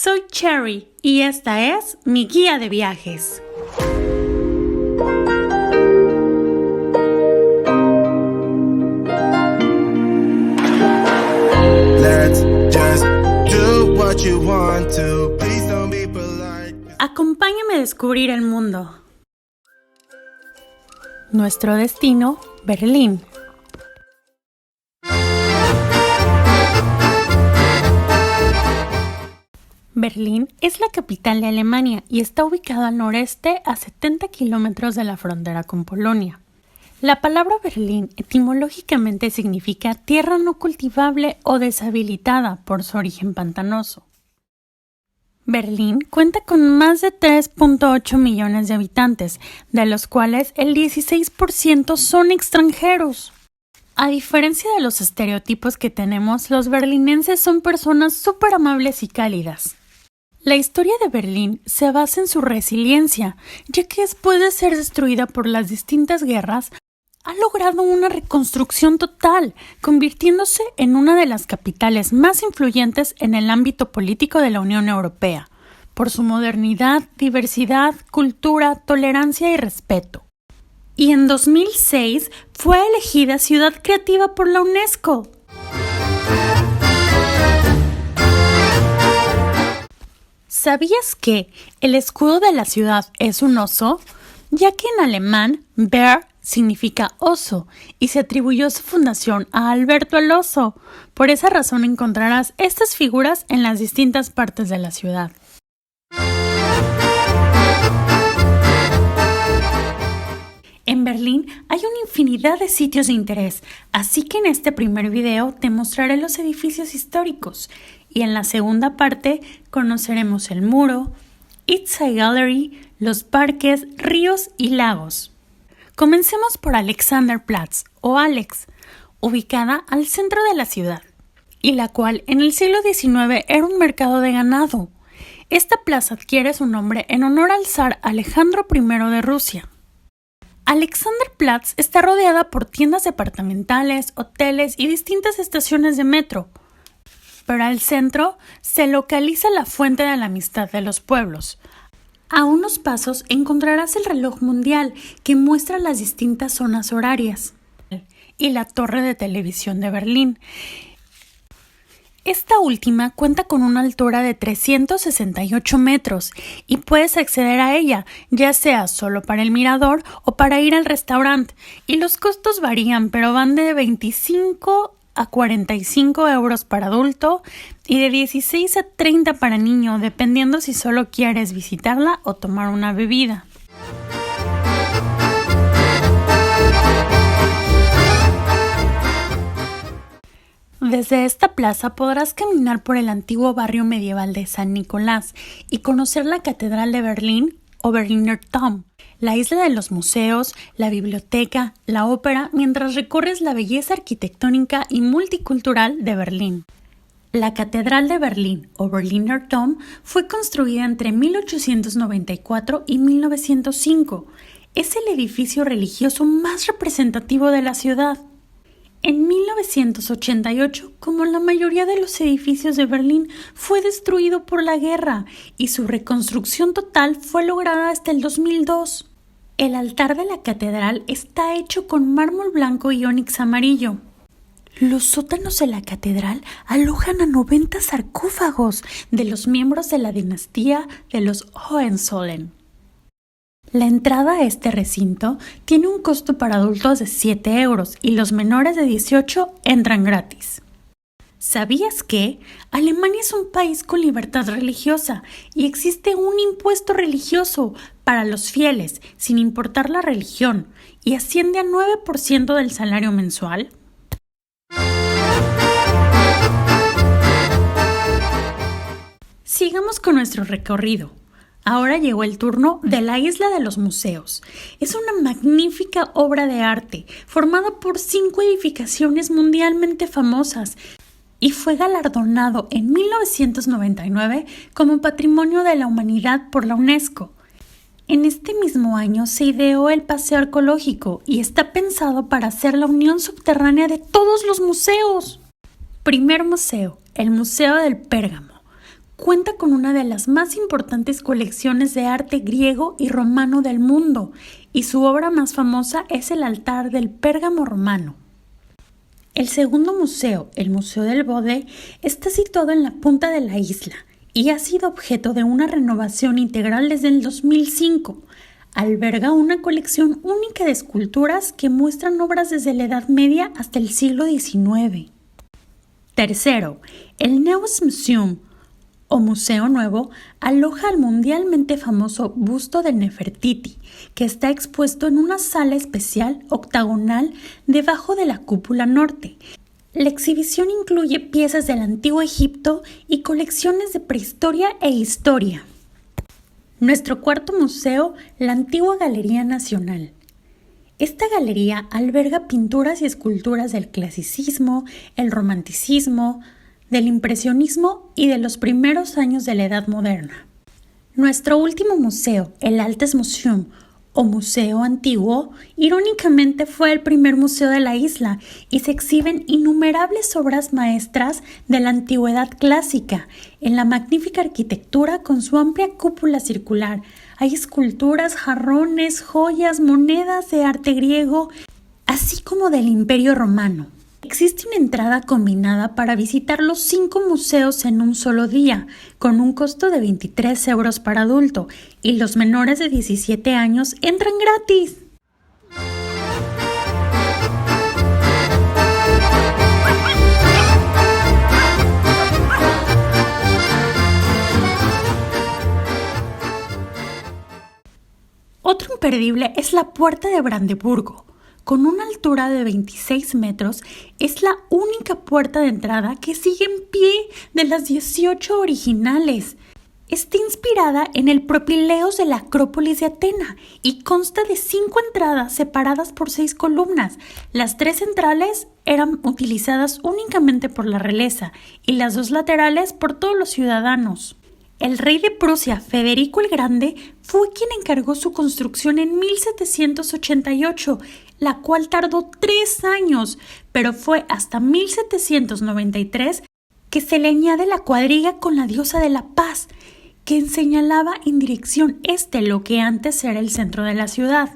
Soy Cherry y esta es mi guía de viajes. Let's just do what you want to. Please don't be polite. Acompáñame a descubrir el mundo. Nuestro destino, Berlín. Berlín es la capital de Alemania y está ubicada al noreste a 70 kilómetros de la frontera con Polonia. La palabra Berlín etimológicamente significa tierra no cultivable o deshabilitada por su origen pantanoso. Berlín cuenta con más de 3.8 millones de habitantes, de los cuales el 16% son extranjeros. A diferencia de los estereotipos que tenemos, los berlinenses son personas súper amables y cálidas. La historia de Berlín se basa en su resiliencia, ya que después de ser destruida por las distintas guerras, ha logrado una reconstrucción total, convirtiéndose en una de las capitales más influyentes en el ámbito político de la Unión Europea, por su modernidad, diversidad, cultura, tolerancia y respeto. Y en 2006 fue elegida Ciudad Creativa por la UNESCO. ¿Sabías que el escudo de la ciudad es un oso? Ya que en alemán, Bär significa oso y se atribuyó su fundación a Alberto el Oso. Por esa razón encontrarás estas figuras en las distintas partes de la ciudad. En Berlín hay una infinidad de sitios de interés, así que en este primer video te mostraré los edificios históricos y en la segunda parte conoceremos el muro, East Gallery, los parques, ríos y lagos. Comencemos por Alexanderplatz o Alex, ubicada al centro de la ciudad, y la cual en el siglo XIX era un mercado de ganado. Esta plaza adquiere su nombre en honor al zar Alejandro I de Rusia. Alexanderplatz está rodeada por tiendas departamentales, hoteles y distintas estaciones de metro. Pero al centro se localiza la Fuente de la Amistad de los Pueblos. A unos pasos encontrarás el reloj mundial que muestra las distintas zonas horarias y la torre de televisión de Berlín. Esta última cuenta con una altura de 368 metros y puedes acceder a ella, ya sea solo para el mirador o para ir al restaurante, y los costos varían, pero van de 25 a 45 euros para adulto y de 16 a 30 para niño, dependiendo si solo quieres visitarla o tomar una bebida. Desde esta plaza podrás caminar por el antiguo barrio medieval de San Nicolás y conocer la Catedral de Berlín o Berliner Dom, la isla de los museos, la biblioteca, la ópera, mientras recorres la belleza arquitectónica y multicultural de Berlín. La Catedral de Berlín o Berliner Dom fue construida entre 1894 y 1905. Es el edificio religioso más representativo de la ciudad. En 1988, como la mayoría de los edificios de Berlín, fue destruido por la guerra y su reconstrucción total fue lograda hasta el 2002. El altar de la catedral está hecho con mármol blanco y ónix amarillo. Los sótanos de la catedral alojan a 90 sarcófagos de los miembros de la dinastía de los Hohenzollern. La entrada a este recinto tiene un costo para adultos de 7 euros y los menores de 18 entran gratis. ¿Sabías que Alemania es un país con libertad religiosa y existe un impuesto religioso para los fieles, sin importar la religión, y asciende a 9% del salario mensual? Sigamos con nuestro recorrido. Ahora llegó el turno de la Isla de los Museos. Es una magnífica obra de arte formada por 5 edificaciones mundialmente famosas y fue galardonado en 1999 como Patrimonio de la Humanidad por la UNESCO. En este mismo año se ideó el paseo arqueológico y está pensado para hacer la unión subterránea de todos los museos. Primer museo, el Museo del Pérgamo. cuenta con una de las más importantes colecciones de arte griego y romano del mundo, y su obra más famosa es el altar del Pérgamo romano. El segundo museo, el Museo del Bode, está situado en la punta de la isla y ha sido objeto de una renovación integral desde el 2005. Alberga una colección única de esculturas que muestran obras desde la Edad Media hasta el siglo XIX. Tercero, el Neues Museum, o Museo Nuevo, aloja el mundialmente famoso busto de Nefertiti, que está expuesto en una sala especial octagonal debajo de la cúpula norte. La exhibición incluye piezas del antiguo Egipto y colecciones de prehistoria e historia. Nuestro cuarto museo, la Antigua Galería Nacional. Esta galería alberga pinturas y esculturas del clasicismo, el romanticismo, del impresionismo y de los primeros años de la Edad Moderna. Nuestro último museo, el Altes Museum, o Museo Antiguo, irónicamente fue el primer museo de la isla y se exhiben innumerables obras maestras de la antigüedad clásica. En la magnífica arquitectura con su amplia cúpula circular hay esculturas, jarrones, joyas, monedas de arte griego, así como del Imperio Romano. Existe una entrada combinada para visitar los 5 museos en un solo día, con un costo de 23 euros para adulto, y los menores de 17 años entran gratis. Otro imperdible es la Puerta de Brandeburgo. Con una altura de 26 metros, es la única puerta de entrada que sigue en pie de las 18 originales. Está inspirada en el Propileos de la Acrópolis de Atena y consta de 5 entradas separadas por 6 columnas. Las 3 centrales eran utilizadas únicamente por la realeza y las 2 laterales por todos los ciudadanos. El rey de Prusia, Federico el Grande, fue quien encargó su construcción en 1788, la cual tardó 3 años, pero fue hasta 1793 que se le añade la cuadriga con la diosa de la paz, que señalaba en dirección este lo que antes era el centro de la ciudad.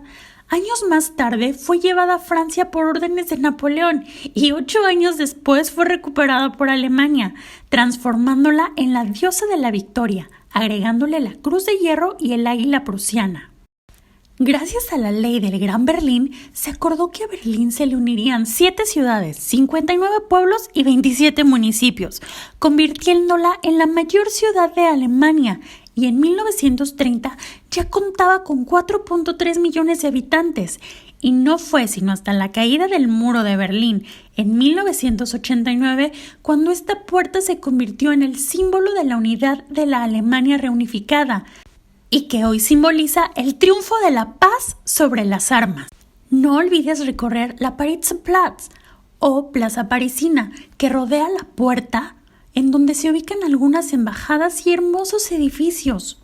Años más tarde fue llevada a Francia por órdenes de Napoleón y 8 años después fue recuperada por Alemania, transformándola en la diosa de la victoria, agregándole la cruz de hierro y el águila prusiana. Gracias a la ley del Gran Berlín, se acordó que a Berlín se le unirían 7 ciudades, 59 pueblos y 27 municipios, convirtiéndola en la mayor ciudad de Alemania, y en 1930 ya contaba con 4.3 millones de habitantes, y no fue sino hasta la caída del muro de Berlín en 1989 cuando esta puerta se convirtió en el símbolo de la unidad de la Alemania reunificada, y que hoy simboliza el triunfo de la paz sobre las armas. No olvides recorrer la Pariserplatz o Plaza Parisina, que rodea la puerta, en donde se ubican algunas embajadas y hermosos edificios.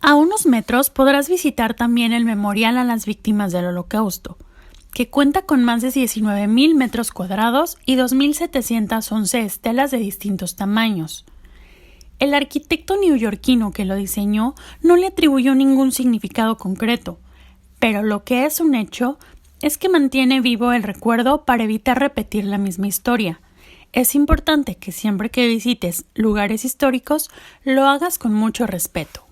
A unos metros podrás visitar también el Memorial a las Víctimas del Holocausto, que cuenta con más de 19.000 metros cuadrados y 2.711 estelas de distintos tamaños. El arquitecto neoyorquino que lo diseñó no le atribuyó ningún significado concreto, pero lo que es un hecho es que mantiene vivo el recuerdo para evitar repetir la misma historia. Es importante que siempre que visites lugares históricos lo hagas con mucho respeto.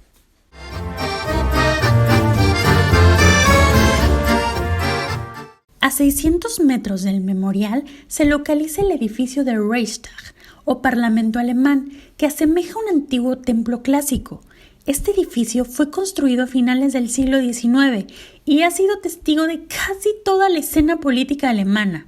A 600 metros del memorial se localiza el edificio del Reichstag, o Parlamento alemán, que asemeja un antiguo templo clásico. Este edificio fue construido a finales del siglo XIX y ha sido testigo de casi toda la escena política alemana.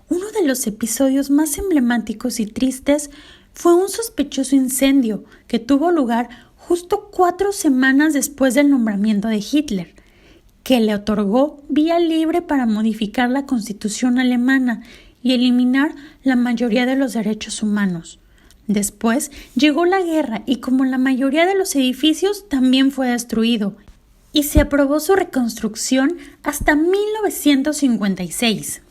Uno de los episodios más emblemáticos y tristes fue un sospechoso incendio que tuvo lugar justo 4 semanas después del nombramiento de Hitler, que le otorgó vía libre para modificar la Constitución alemana y eliminar la mayoría de los derechos humanos. Después llegó la guerra y como la mayoría de los edificios también fue destruido y se aprobó su reconstrucción hasta 1956.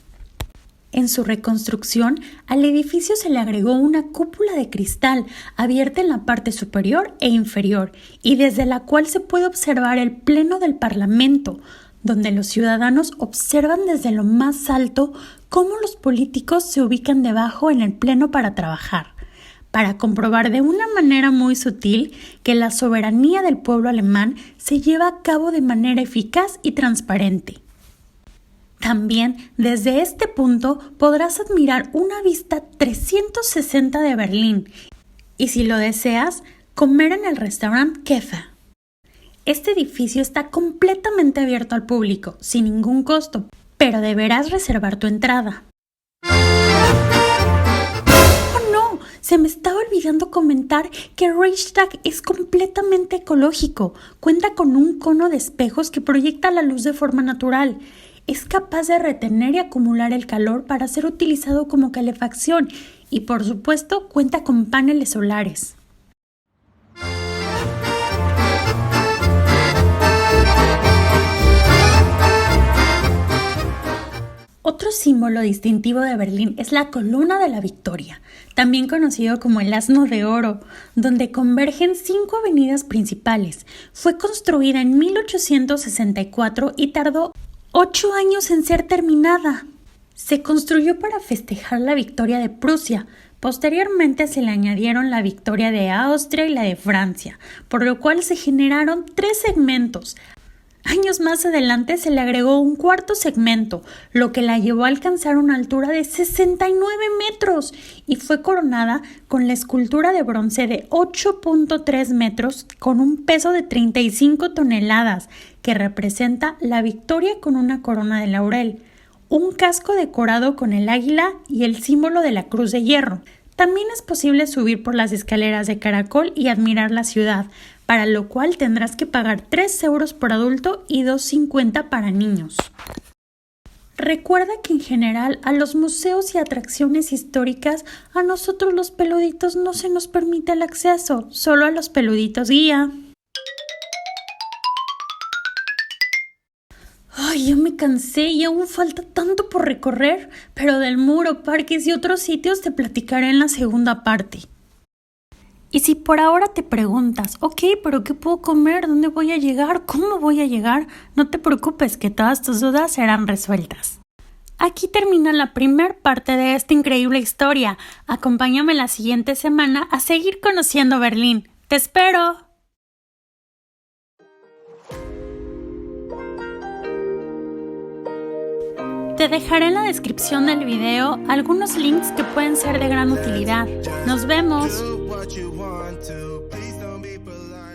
En su reconstrucción, al edificio se le agregó una cúpula de cristal abierta en la parte superior e inferior y desde la cual se puede observar el pleno del Parlamento, donde los ciudadanos observan desde lo más alto cómo los políticos se ubican debajo en el pleno para trabajar, para comprobar de una manera muy sutil que la soberanía del pueblo alemán se lleva a cabo de manera eficaz y transparente. También, desde este punto, podrás admirar una vista 360 de Berlín y, si lo deseas, comer en el restaurante Käfer. Este edificio está completamente abierto al público, sin ningún costo, pero deberás reservar tu entrada. ¡Oh no! Se me estaba olvidando comentar que el Reichstag es completamente ecológico. Cuenta con un cono de espejos que proyecta la luz de forma natural. Es capaz de retener y acumular el calor para ser utilizado como calefacción y, por supuesto, cuenta con paneles solares. Otro símbolo distintivo de Berlín es la Columna de la Victoria, también conocido como el Asno de Oro, donde convergen 5 avenidas principales. Fue construida en 1864 y tardó 8 años en ser terminada. Se construyó para festejar la victoria de Prusia. Posteriormente se le añadieron la victoria de Austria y la de Francia, por lo cual se generaron 3 segmentos. Años más adelante se le agregó un cuarto segmento, lo que la llevó a alcanzar una altura de 69 metros y fue coronada con la escultura de bronce de 8.3 metros con un peso de 35 toneladas, que representa la victoria con una corona de laurel, un casco decorado con el águila y el símbolo de la Cruz de Hierro. También es posible subir por las escaleras de caracol y admirar la ciudad, para lo cual tendrás que pagar 3 euros por adulto y 2,50 para niños. Recuerda que en general a los museos y atracciones históricas a nosotros los peluditos no se nos permite el acceso, solo a los peluditos guía. Ay, ya me cansé y aún falta tanto por recorrer, pero del muro, parques y otros sitios te platicaré en la segunda parte. Y si por ahora te preguntas, ok, pero ¿qué puedo comer? ¿Dónde voy a llegar? ¿Cómo voy a llegar? No te preocupes, que todas tus dudas serán resueltas. Aquí termina la primera parte de esta increíble historia. Acompáñame la siguiente semana a seguir conociendo Berlín. ¡Te espero! Te dejaré en la descripción del video algunos links que pueden ser de gran utilidad. ¡Nos vemos! Do what you want to. Please don't be polite.